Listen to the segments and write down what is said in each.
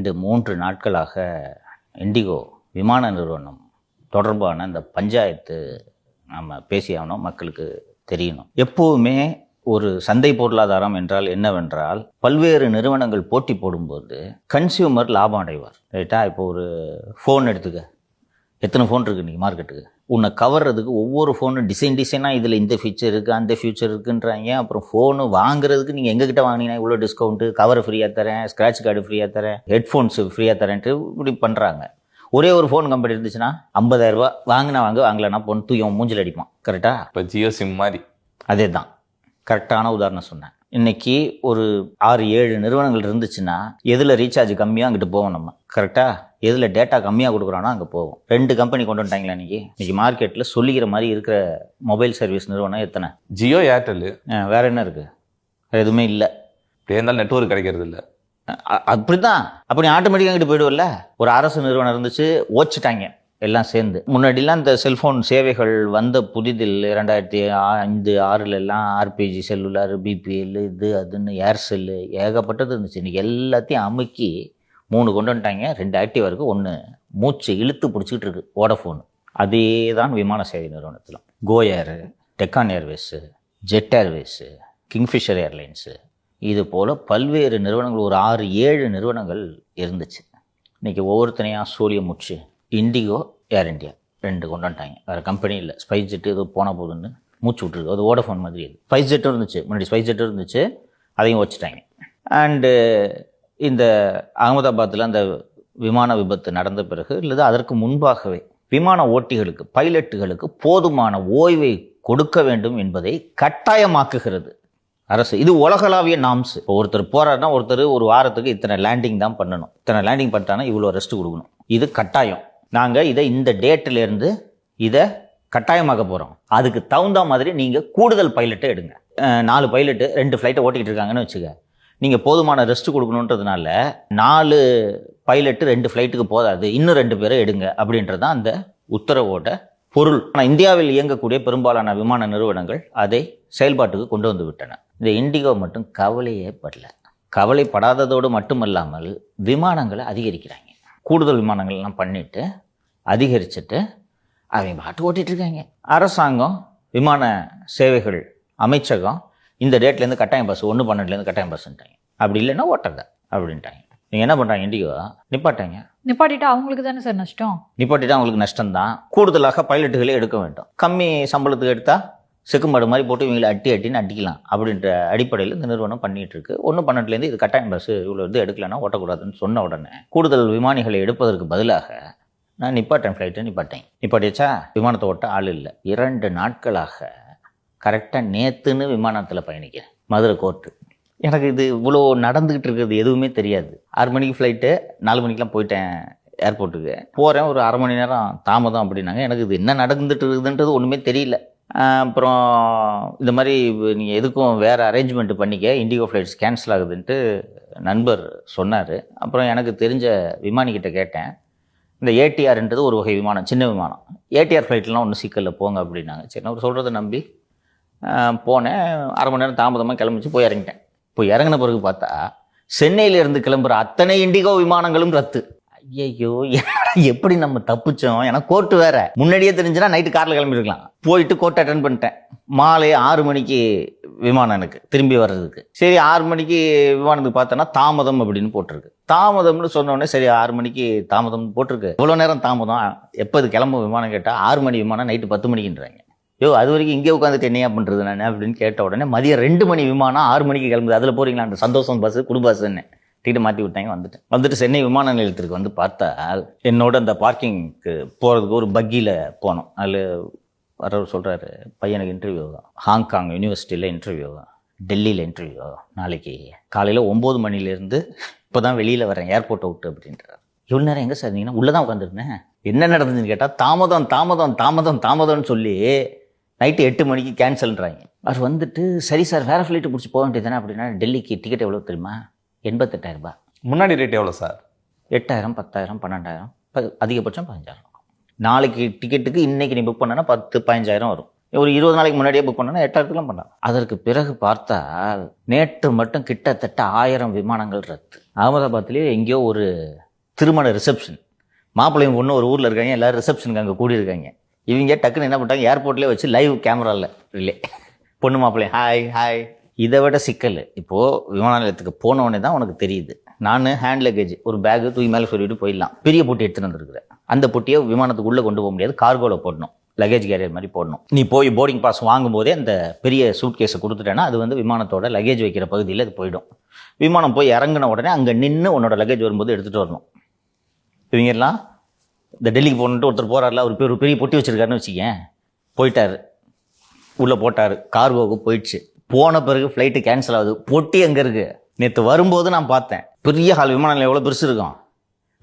இந்த 3 நாட்களாக இண்டிகோ விமான நிறுவனம் தொடர்பான இந்த பஞ்சாயத்து நம்ம பேசியாகணும், மக்களுக்கு தெரியணும். எப்போவுமே ஒரு சந்தை பொருளாதாரம் என்றால் என்னவென்றால், பல்வேறு நிறுவனங்கள் போட்டி போடும்போது கன்சியூமர் லாபம் அடைவார். ரைட்டா? இப்போ ஒரு ஃபோன் எடுத்துக்க, எத்தனை ஃபோன் இருக்குது இன்றைக்கி மார்க்கெட்டுக்கு? உன்னை கவர்றதுக்கு ஒவ்வொரு ஃபோனும் டிசைனாக இதில் இந்த ஃபீச்சர் இருக்குது, அந்த ஃபியூச்சர் இருக்குன்றாங்க. அப்புறம் ஃபோனு வாங்குறதுக்கு நீங்கள் எங்ககிட்ட வாங்கினீங்கன்னா இவ்வளோ டிஸ்கவுண்ட்டு, கவர் ஃப்ரீயாக தரேன், ஸ்க்ராட்ச் கார்டு ஃப்ரீயாக தரேன், ஹெட்ஃபோன்ஸு ஃப்ரீயாக தரேன்ட்டு இப்படி பண்ணுறாங்க. ஒரே ஒரு ஃபோன் கம்பெனி இருந்துச்சுன்னா 50,000 வாங்கினா வாங்கலைன்னா பொண்ணு தூக்கி மூஞ்சில் அடிப்பான். கரெக்டாக? இப்போ ஜியோ சிம் மாதிரி. அதே தான் கரெக்டான உதாரணம் சொன்னேன். இன்னைக்கு ஒரு 6-7 நிறுவனங்கள் இருந்துச்சுன்னா எதில் ரீசார்ஜ் கம்மியாக அங்கிட்டு போவோம் நம்ம. கரெக்டாக? எதில் டேட்டா கம்மியாக கொடுக்குறானோ அங்கே போவோம். 2 கம்பெனி கொண்டு வந்துட்டாங்களா இன்னைக்கு மார்க்கெட்டில் சொல்லிக்கிற மாதிரி இருக்கிற மொபைல் சர்வீஸ் நிறுவனம் எத்தனை? ஜியோ, ஏர்டெல். வேற என்ன இருக்குது? எதுவுமே இல்லை. அப்படியே இருந்தாலும் நெட்வொர்க் கிடைக்கிறது இல்லை. அப்படிதான். அப்படி ஆட்டோமேட்டிக்காக அங்கிட்டு போயிடுவில்ல. ஒரு அரசு நிறுவனம் இருந்துச்சு, ஓச்சிட்டாங்க எல்லாம் சேர்ந்து. முன்னாடிலாம் இந்த செல்ஃபோன் சேவைகள் வந்த புதிதில் 2005-6 எல்லாம் ஆர்பிஜி செல்லுலார், பிபிஎல், இது அதுன்னு ஏர்செல்லு ஏகப்பட்டது இருந்துச்சு. இன்றைக்கி எல்லாத்தையும் அமுக்கி 3 கொண்டு வந்துட்டாங்க. 2 ஆக்டிவாக இருக்குது, 1 மூச்சு இழுத்து பிடிச்சிக்கிட்டு இருக்குது, வோடஃபோன். அதே தான் விமான சேவை நிறுவனத்தில். Go Air, Deccan Airways, Jet Airways, Kingfisher Airlines, இது போல் பல்வேறு நிறுவனங்கள், ஒரு 6-7 நிறுவனங்கள் இருந்துச்சு. இன்றைக்கி ஒவ்வொருத்தனையாக சூரிய மூச்சு. இண்டிகோ, ஏர் இண்டியா 2 கொண்டு வந்துட்டாங்க. வேறு கம்பெனி இல்லை. ஸ்பைஸ் ஜெட்டு ஏதோ போன போதுன்னு மூச்சு விட்ருக்கு. அது வோடஃபோன் மாதிரி. அது ஸ்பைஸ் ஜெட்டும் இருந்துச்சு, முன்னாடி ஸ்பைஸ் ஜெட்டும் இருந்துச்சு, அதையும் வச்சுட்டாங்க. அண்டு இந்த அகமதாபாத்தில் அந்த விமான விபத்து நடந்த பிறகு இல்லை அதற்கு முன்பாகவே விமான ஓட்டிகளுக்கு, பைலட்டுகளுக்கு போதுமான ஓய்வை கொடுக்க வேண்டும் என்பதை கட்டாயமாக்குகிறது அரசு. இது உலகளாவிய நாம்ஸ். இப்போ ஒருத்தர் போறாருன்னா ஒருத்தர் ஒரு வாரத்துக்கு இத்தனை லேண்டிங் தான் பண்ணணும், இத்தனை லேண்டிங் பண்ணிட்டானா இவ்வளோ ரெஸ்ட் கொடுக்கணும். இது கட்டாயம். நாங்கள் இதை இந்த டேட்டிலேருந்து இதை கட்டாயமாக்க போகிறோம். அதுக்கு தகுந்த மாதிரி நீங்கள் கூடுதல் பைலட்டை எடுங்க. 4 பைலட்டு 2 ஃப்ளைட்டை ஓட்டிக்கிட்டு இருக்காங்கன்னு வச்சுக்க. நீங்கள் போதுமான ரெஸ்ட் கொடுக்கணுன்றதுனால 4 பைலட்டு 2 ஃப்ளைட்டுக்கு போதாது, இன்னும் 2 பேரை எடுங்க அப்படின்றது தான் அந்த உத்தரவோட பொருள். ஆனால் இந்தியாவில் இயங்கக்கூடிய பெரும்பாலான விமான நிறுவனங்கள் அதை செயல்பாட்டுக்கு கொண்டு வந்து விட்டன. இந்த இண்டிகோ மட்டும் கவலையே படல. கவலைப்படாததோடு மட்டுமல்லாமல் விமானங்களை அதிகரிக்கிறாங்க. கூடுதல் விமானங்கள்லாம் பண்ணிவிட்டு அதிகரிச்சுட்டு அவங்க பாட்டு ஓட்டிகிட்டு இருக்காங்க. அரசாங்கம், விமான சேவைகள் அமைச்சகம் இந்த டேட்லேருந்து கட்டாயம் பஸ், 1/12 கட்டாயம் பஸ்ன்ட்டாங்க. அப்படி இல்லைன்னா ஓட்டுறதா அப்படின்ட்டாங்க. நீங்கள் என்ன பண்ணுறாங்க? இண்டிகோ நிப்பாட்டிட்டா அவங்களுக்கு தானே சார் நஷ்டம். நிப்பாட்டிட்டா அவங்களுக்கு நஷ்டம்தான். கூடுதலாக பைலட்டுகளே எடுக்க வேண்டும். கம்மி சம்பளத்துக்கு எடுத்தால் செக்குமாடு மாதிரி போட்டு இவங்களை அட்டின்னு அடிக்கலாம் அப்படின்ற அடிப்படையில் இந்த நிறுவனம் பண்ணிகிட்டு இருக்கு. 1/12 இது கட்டாயம் பஸ், இவ்வளோ இது எடுக்கலைன்னா ஓட்டக்கூடாதுன்னு சொன்ன உடனே கூடுதல் விமானிகளை எடுப்பதற்கு பதிலாக நான் ஃப்ளைட்டை நிப்பாட்டியாச்சா? விமானத்தை ஓட்ட ஆள் இல்லை. 2 நாட்களாக கரெக்டாக நேற்றுன்னு விமானத்தில் பயணிக்கிறேன், மதுரை கோர்ட்டு. எனக்கு இது இவ்வளோ நடந்துக்கிட்டு இருக்கிறது எதுவுமே தெரியாது. 6 மணிக்கு ஃப்ளைட்டு, 4 மணிக்கெலாம் போயிட்டேன் ஏர்போர்ட்டுக்கு. போகிறேன், ஒரு அரை மணி நேரம் தாமதம் அப்படின்னாங்க. எனக்கு இது என்ன நடந்துட்டு இருக்குதுன்றது ஒன்றுமே தெரியல. அப்புறம் இந்த மாதிரி நீங்கள் எதுக்கும் வேறு அரேஞ்ச்மெண்ட் பண்ணிக்க, இண்டிகோ ஃப்ளைட்ஸ் கேன்சல் ஆகுதுன்ட்டு நண்பர் சொன்னார். அப்புறம் எனக்கு தெரிஞ்ச விமானிக்கிட்ட கேட்டேன். இந்த ஏடிஆர்ன்றது ஒரு வகை விமானம், சின்ன விமானம். ஏடிஆர் ஃப்ளைட்லாம் ஒன்றும் சிக்கலில் போங்க அப்படின்னாங்க. சரி, நான் ஒரு சொல்கிறத நம்பி போனேன். அரை மணி நேரம் தாமதமாக கிளம்பிச்சு போய் இறங்கிட்டேன். போய் இறங்கின பிறகு பார்த்தா சென்னையிலேருந்து கிளம்புற அத்தனை இண்டிகோ விமானங்களும் ரத்து. ஐயோ, எப்படி நம்ம தப்பிச்சோம்? ஏன்னா கோர்ட்டு வேற. முன்னாடியே தெரிஞ்சுன்னா நைட்டு காரில் கிளம்பிருக்கலாம். போயிட்டு கோர்ட் அட்டன் பண்ணிட்டேன். மாலை 6 மணிக்கு விமானம் எனக்கு திரும்பி வர்றதுக்கு. சரி, 6 மணிக்கு விமானத்துக்கு பார்த்தோன்னா தாமதம் அப்படின்னு போட்டிருக்கு. தாமதம்னு சொன்னோடனே சரி 6 மணிக்கு தாமதம் போட்டிருக்கு, இவ்வளோ நேரம் தாமதம், எப்போது கிளம்பும் விமானம் கேட்டால் 6 மணி விமானம் நைட்டு 10 மணிக்குன்றாங்க. அது வரைக்கும் இங்கே உட்காந்துட்டு என்னையா பண்ணுறது நான் அப்படின்னு கேட்ட உடனே மதியம் 2 மணி விமானம் 6 மணிக்கு கிளம்புது, அதில் போகிறீங்களா? அந்த சந்தோஷம் பஸ்ஸு, குடு பஸ்ஸுன்னு டிக்கெட்டை மாற்றி விட்டாங்க. வந்துட்டு சென்னை விமான நிலையத்திற்கு வந்து பார்த்தா என்னோட அந்த பார்க்கிங்க்கு போகிறதுக்கு ஒரு பக்கியில் போனோம். அதில் வரவர் சொல்கிறாரு, பையனுக்கு இன்டர்வியூ தான், ஹாங்காங் யூனிவர்சிட்டியில் இன்டர்வியூ தான், டெல்லியில் இன்டர்வியூ நாளைக்கு காலையில் 9 மணிலேருந்து இப்போ தான் வெளியில் வரேன் ஏர்போர்ட்டை விட்டு அப்படின்றார். இவ்வளோ நேரம் எங்கே சார் இருந்தீங்கன்னா? உள்ளே தான் உட்காந்துருந்தேன். என்ன நடந்துச்சுன்னு கேட்டால் தாமதம்னு சொல்லி நைட்டு 8 மணிக்கு கேன்சல்ன்றாங்க. அவர் வந்துட்டு சரி சார் வேறு ஃப்ளைட்டு பிடிச்சி போக வேண்டியது தானே அப்படின்னா, டெல்லிக்கு டிக்கெட் எவ்வளோ தெரியுமா? 88,000 முன்னாடி ரேட் எவ்வளோ சார்? 8,000, 10,000, 12,000, அதிகபட்சம் 15,000. நாளைக்கு டிக்கெட்டுக்கு இன்றைக்கி நீ புக் பண்ணனா 10-15,000 வரும். ஒரு 20 நாளைக்கு முன்னாடியே புக் பண்ணோன்னா 8000 பண்ணலாம். அதற்கு பிறகு பார்த்தால் நேற்று மட்டும் கிட்டத்தட்ட 1000 விமானங்கள் ரத்து. அகமதாபாத்லேயே எங்கேயோ ஒரு திருமண ரிசப்ஷன், மாப்பிள்ளையும் பொண்ணு ஒரு ஊரில் இருக்காங்க, எல்லாரும் ரிசப்ஷனுக்கு அங்கே கூடியிருக்காங்க. இவங்க டக்குன்னு என்ன பண்ணிட்டாங்க, ஏர்போர்ட்லேயே வச்சு லைவ் கேமராவில் ரிலே, பொண்ணு மாப்பிள்ளை ஹாய் ஹாய். இதை விட சிக்கல், இப்போது விமான நிலையத்துக்கு போனவொடனே தான் உனக்கு தெரியுது. நான் ஹேண்ட் லக்கேஜ் ஒரு பேக்கு தூக்கி மேலே சொல்லிட்டு போயிடலாம், பெரிய பொட்டி எடுத்துகிட்டு வந்துருக்குறேன். அந்த பொட்டியை விமானத்துக்கு உள்ளே கொண்டு போக முடியாது, கார்கோவில் போடணும், லக்கேஜ் கேரியர் மாதிரி போடணும். நீ போய் போர்டிங் பாஸ் வாங்கும்போதே அந்த பெரிய சூட் கேஸை கொடுத்துட்டேன்னா அது வந்து விமானத்தோட லக்கேஜ் வைக்கிற பகுதியில் அது போயிடும். விமானம் போய் இறங்கின உடனே அங்கே நின்று உன்னோட லக்கேஜ் வரும்போது எடுத்துகிட்டு வரணும். இவங்கெல்லாம் இந்த டெல்லிக்கு போகணுன்ட்டு ஒருத்தர் போகிறாரில்ல, ஒரு பெரிய பொட்டி வச்சுருக்காருன்னு வச்சுக்கேன், போயிட்டார், உள்ளே போட்டார், கார்கோவுக்கு போயிடுச்சு. போன பிறகு ஃப்ளைட்டு கேன்சல் ஆகுது, பொட்டி எங்கே இருக்குது? நேற்று வரும்போது நான் பார்த்தேன், பெரிய ஹால், விமான நிலையம் எவ்வளோ பெருசு இருக்கும்,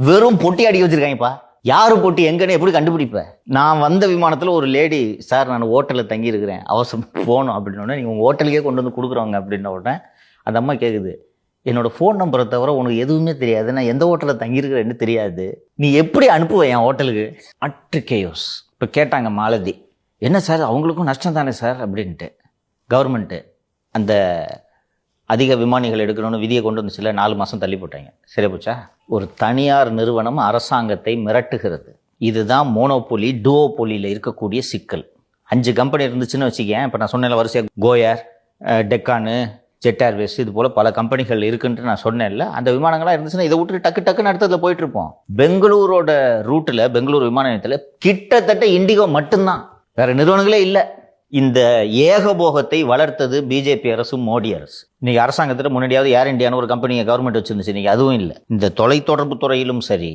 வெறும் பொட்டி அடிக்க வச்சுருக்காங்கப்பா. யார் பொட்டி எங்கன்னு எப்படி கண்டுபிடிப்பேன்? நான் வந்த விமானத்தில் ஒரு லேடி, சார் நான் ஹோட்டலில் தங்கியிருக்கிறேன், அவசரம் போகணும் அப்படின்னோடனே, நீங்கள் உங்கள் ஹோட்டலுக்கே கொண்டு வந்து கொடுக்குறவங்க அப்படின்ன உடனே அந்த அம்மா கேட்குது, என்னோடய ஃபோன் நம்பரை தவிர உனக்கு எதுவுமே தெரியாது, நான் எந்த ஹோட்டலில் தங்கியிருக்கிறேன்னு தெரியாது, நீ எப்படி அனுப்புவேன் என் ஹோட்டலுக்கு? At chaos. இப்போ கேட்டாங்க மாலதி, என்ன சார் அவங்களுக்கும் நஷ்டம் தானே சார் அப்படின்ட்டு. கவர்மெண்ட்டு அந்த அதிக விமானிகள் எடுக்கணும்னு விதியை கொண்டு வந்துச்சுல, 4 மாதம் தள்ளி போட்டாங்க. சரி போச்சா? ஒரு தனியார் நிறுவனம் அரசாங்கத்தை மிரட்டுகிறது. இதுதான் மோனோபோலி டூவோபோலியில் இருக்கக்கூடிய சிக்கல். 5 கம்பெனி இருந்துச்சுன்னு வச்சுக்கேன், இப்போ நான் சொன்னேன்ல வரிசையாக கோயர், டெக்கானு, ஜெட் ஏர்வேஸ், இது போல் பல கம்பெனிகள் இருக்குன்ட்டு நான் சொன்னேன்ல, அந்த விமானங்களாக இருந்துச்சுன்னா இதை விட்டு டக்குன்னு அடுத்ததில் போயிட்டுருப்போம். பெங்களூரோட ரூட்டில், பெங்களூர் விமான நிலையத்தில் கிட்டத்தட்ட இண்டிகோ மட்டும்தான், வேறு நிறுவனங்களே இல்லை. இந்த ஏகபோகத்தை வளர்த்தது பிஜேபி அரசு, மோடி அரசு. இன்னைக்கு அரசாங்கத்தில் முன்னாடியாவது ஏர் இண்டியான்னு ஒரு கம்பெனியை கவர்மெண்ட் வச்சிருந்துச்சு, இன்னைக்கு அதுவும் இல்லை. இந்த தொலைத்தொடர்பு துறையிலும் சரி,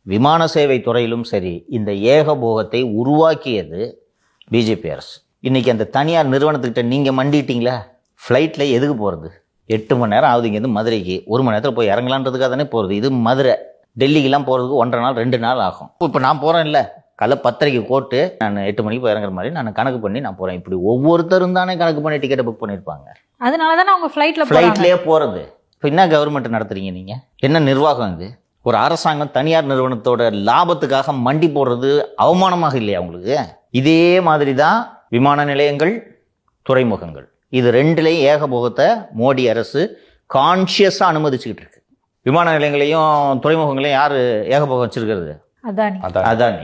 விமான சேவை துறையிலும் சரி, இந்த ஏகபோகத்தை உருவாக்கியது பிஜேபி அரசு. இன்னைக்கு அந்த தனியார் நிறுவனத்துக்கிட்ட நீங்கள் மண்டிட்டீங்களா? ஃப்ளைட்டில் எதுக்கு போகிறது? 8 மணி நேரம் ஆகுது இங்கேருந்து மதுரைக்கு, 1 மணி நேரத்தில் போய் இறங்கலான்றதுக்காக தானே போகிறது. இது மதுரை, டெல்லிக்கெல்லாம் போகிறதுக்கு 1.5 நாள் 2 நாள் ஆகும். இப்போ நான் போகிறேன் இல்லை, காலைல 10:30 கோட்டு, நான் 8 மணிக்கு போய் இறங்குற மாதிரி நான் கணக்கு பண்ணி நான் போகிறேன். இப்படி ஒவ்வொருத்தரும் தானே கணக்கு பண்ணி டிக்கெட்டை புக் பண்ணியிருப்பாங்க. அதனால தானே அவங்க ஃப்ளைட்லேயே போகிறது. இப்போ என்ன கவர்மெண்ட் நடத்துறீங்க நீங்கள்? என்ன நிர்வாகம் இது? ஒரு அரசாங்கம் தனியார் நிறுவனத்தோட லாபத்துக்காக மண்டி போடுறது அவமானமாக இல்லையா உங்களுக்கு? இதே மாதிரி தான் விமான நிலையங்கள், துறைமுகங்கள், இது 2லையும் ஏகபோகத்தை மோடி அரசு கான்ஷியஸாக அனுமதிச்சுக்கிட்டு இருக்கு. விமான நிலையங்களையும் துறைமுகங்களையும் யார் ஏகபோகம் வச்சிருக்கிறது? அதானி.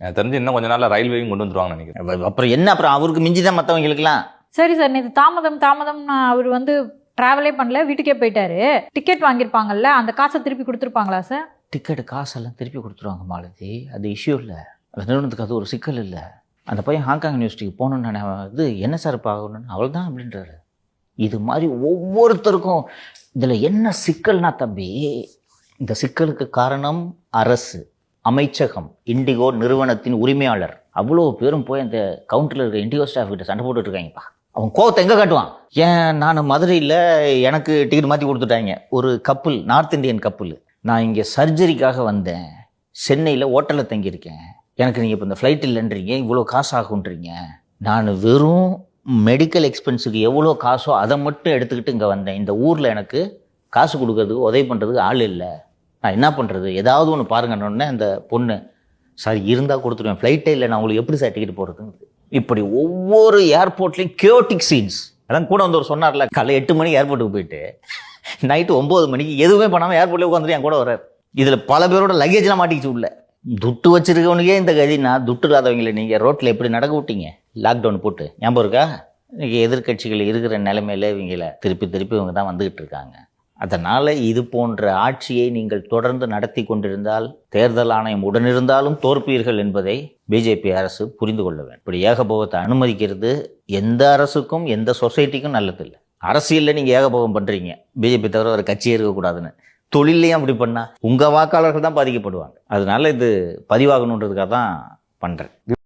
எனக்கு தெரிஞ்சு இன்னும் கொஞ்ச நாள்ல ரயில்வேயும் கொண்டு வந்துருவாங்க நினைக்கிறேன். அப்புறம் என்ன, அப்புறம் அவருக்கு மிஞ்சி தான் மற்றவங்களுக்குலாம். சரி சார், நேற்று தாமதம் அவர் வந்து டிராவலே பண்ணல, வீட்டுக்கே போயிட்டாரு. டிக்கெட் வாங்கியிருப்பாங்கல்ல, அந்த காசை திருப்பி கொடுத்துருப்பாங்களா சார்? டிக்கெட் காசெல்லாம் திருப்பி கொடுத்துருவாங்க மாலதி, அது இஷ்யூ இல்லை, அந்த நிறுவனத்துக்கு அது ஒரு சிக்கல் இல்லை. அந்த பையன் ஹாங்காங் யூனிவர்சிட்டிக்கு போகணுன்னு நான் இது என்ன சார் பார்க்கணுன்னு அவள் தான் அப்படின்றாரு. இது மாதிரி ஒவ்வொருத்தருக்கும் இதில் என்ன சிக்கல்னா தம்பி, இந்த சிக்கலுக்கு காரணம் அரசு, அமைச்சகம், இண்டிகோ நிறுவனத்தின் உரிமையாளர். அவ்வளோ பேரும் போய் அந்த கவுண்டரில் இருக்க இண்டிகோ ஸ்டாஃப் கிட்ட சண்டை போட்டுட்டு இருக்காங்கப்பா. அவன் கோவத்தை எங்கே காட்டுவான்? ஏன் நான் மதுரையில் எனக்கு டிக்கெட் மாற்றி கொடுத்துட்டாங்க, ஒரு கப்புள், நார்த் இந்தியன் கப்புள், நான் இங்கே சர்ஜரிக்காக வந்தேன், சென்னையில் ஹோட்டலில் தங்கியிருக்கேன், எனக்கு நீங்கள் இப்போ இந்த ஃப்ளைட் இல்லைன்றீங்க, இவ்வளோ காசு ஆகுன்றீங்க, நான் வெறும் மெடிக்கல் எக்ஸ்பென்ஸுக்கு எவ்வளோ காசோ அதை மட்டும் எடுத்துக்கிட்டு இங்கே வந்தேன், இந்த ஊரில் எனக்கு காசு கொடுக்கறதுக்கு உதவி பண்ணுறதுக்கு ஆள் இல்லை, நான் என்ன பண்ணுறது, ஏதாவது ஒன்று பாருங்கன்னொடனே அந்த பொண்ணு, சார் இருந்தால் கொடுத்துருவேன், ஃப்ளைட்டே இல்லை, நான் உங்களுக்கு எப்படி சார் டிக்கெட் போடுறதுங்க. இப்படி ஒவ்வொரு ஏர்போர்ட்லேயும் கியோட்டிக் சீன்ஸ். அதான் கூட வந்து ஒரு சொன்னார்ல, காலை 8 மணிக்கு ஏர்போர்ட்டுக்கு போயிட்டு நைட்டு 9 மணிக்கு எதுவுமே பண்ணாமல் ஏர்போர்ட்லேயே உட்காந்துட்டு என் கூட வர்றார். இதில் பல பேரோட லக்கேஜ்லாம் மாட்டிக்கிச்சு உள்ள. துட்டு வச்சிருக்கவனுக்கே இந்த கதினா, துட்டு இல்லாதவங்களை நீங்கள் ரோட்டில் எப்படி நடக்க விட்டீங்க லாக்டவுன் போட்டு? ஞாபகம் இருக்கா? இன்றைக்கி எதிர்கட்சிகள் இருக்கிற நிலைமையில இவங்கள திருப்பி இவங்க தான் வந்துக்கிட்டு இருக்காங்க. அதனால் இது போன்ற ஆட்சியை நீங்கள் தொடர்ந்து நடத்தி கொண்டிருந்தால், தேர்தல் ஆணையம் உடனிருந்தாலும் தோற்பீர்கள் என்பதை பிஜேபி அரசு புரிந்து கொள்ள வேண்டும். இப்படி ஏகபோகத்தை அனுமதிக்கிறது எந்த அரசுக்கும் எந்த சொசைட்டிக்கும் நல்லதில்லை. அரசியலில் நீங்கள் ஏகபோகம் பண்ணுறீங்க, பிஜேபி தவிர ஒரு கட்சியே இருக்கக்கூடாதுன்னு. தொழிலையும் அப்படி பண்ணால் உங்கள் வாக்காளர்கள் தான் பாதிக்கப்படுவாங்க. அதனால இது பதிவாகணுன்றதுக்காக தான் பண்ணுறேன்.